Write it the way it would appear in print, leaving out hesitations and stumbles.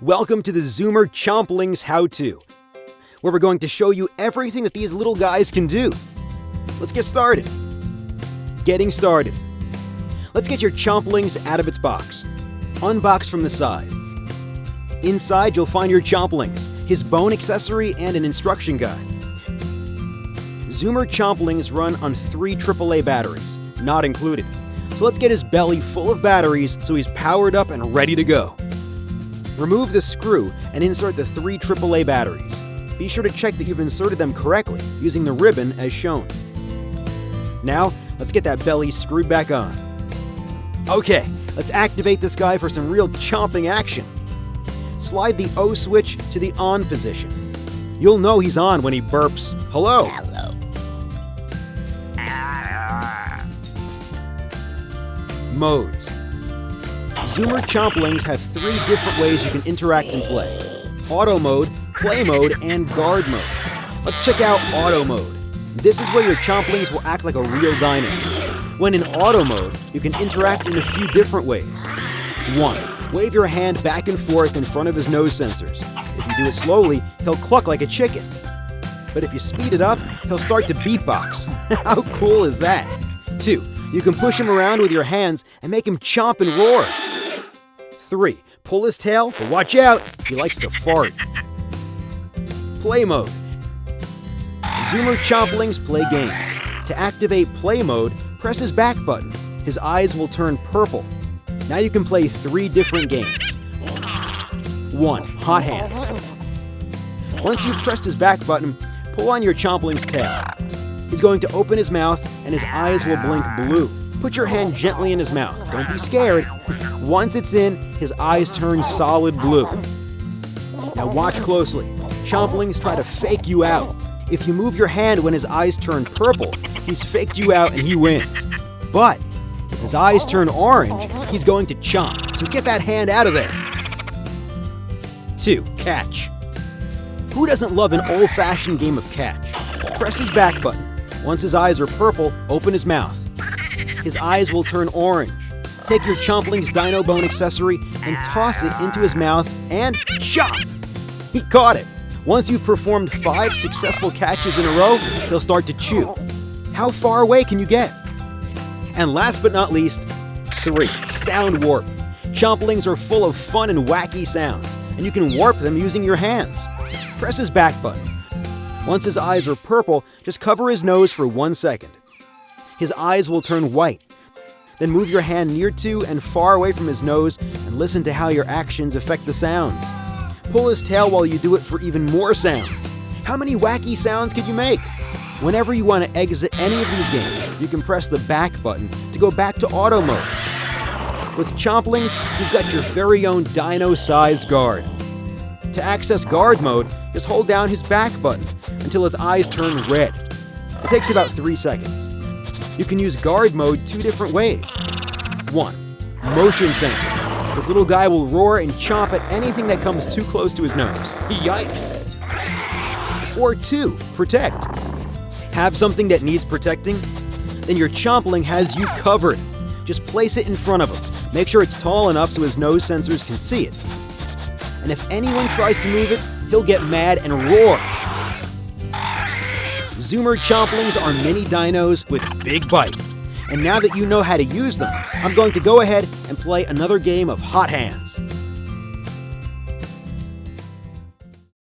Welcome to the Zoomer Chomplingz how-to, where we're going to show you everything that these little guys can do. Let's get started. Getting started. Let's get your Chomplingz out of its box. Unbox from the side. Inside you'll find your Chomplingz, his bone accessory, and an instruction guide. Zoomer Chomplingz run on 3 AAA batteries, not included. So let's get his belly full of batteries so he's powered up and ready to go. Remove the screw and insert the 3 AAA batteries. Be sure to check that you've inserted them correctly using the ribbon as shown. Now, let's get that belly screwed back on. Okay, let's activate this guy for some real chomping action. Slide the O switch to the on position. You'll know he's on when he burps, "Hello." Modes. Zoomer Chomplingz have 3 different ways you can interact and play: auto mode, play mode, and guard mode. Let's check out auto mode. This is where your Chomplingz will act like a real dino. When in auto mode, you can interact in a few different ways. 1. Wave your hand back and forth in front of his nose sensors. If you do it slowly, he'll cluck like a chicken. But if you speed it up, he'll start to beatbox. How cool is that? 2. You can push him around with your hands and make him chomp and roar. 3. Pull his tail, but watch out, he likes to fart. Play mode. Zoomer Chomplingz play games. To activate play mode, press his back button. His eyes will turn purple. Now you can play 3 different games. 1. Hot hands. Once you've pressed his back button, pull on your Chomplingz tail. He's going to open his mouth and his eyes will blink blue. Put your hand gently in his mouth. Don't be scared. Once it's in, his eyes turn solid blue. Now watch closely. Chomplingz try to fake you out. If you move your hand when his eyes turn purple, he's faked you out and he wins. But if his eyes turn orange, he's going to chomp. So get that hand out of there. 2. Catch. Who doesn't love an old-fashioned game of catch? Press his back button. Once his eyes are purple, open his mouth. His eyes will turn orange. Take your Chomplingz Dino bone accessory and toss it into his mouth and chop! He caught it. Once you've performed 5 successful catches in a row, he'll start to chew. How far away can you get? And last but not least, 3. Sound warp. Chomplingz are full of fun and wacky sounds, and you can warp them using your hands. Press his back button. Once his eyes are purple, just cover his nose for 1 second. His eyes will turn white. Then move your hand near to and far away from his nose and listen to how your actions affect the sounds. Pull his tail while you do it for even more sounds. How many wacky sounds can you make? Whenever you want to exit any of these games, you can press the back button to go back to auto mode. With Chomplingz, you've got your very own dino-sized guard. To access guard mode, just hold down his back button until his eyes turn red. It takes about 3 seconds. You can use guard mode 2 different ways. 1. Motion sensor. This little guy will roar and chomp at anything that comes too close to his nose. Yikes! Or 2. Protect. Have something that needs protecting? Then your Chomplingz has you covered. Just place it in front of him. Make sure it's tall enough so his nose sensors can see it. And if anyone tries to move it, he'll get mad and roar. Zoomer Chomplingz are mini dinos with big bite. And now that you know how to use them, I'm going to go ahead and play another game of Hot Hands.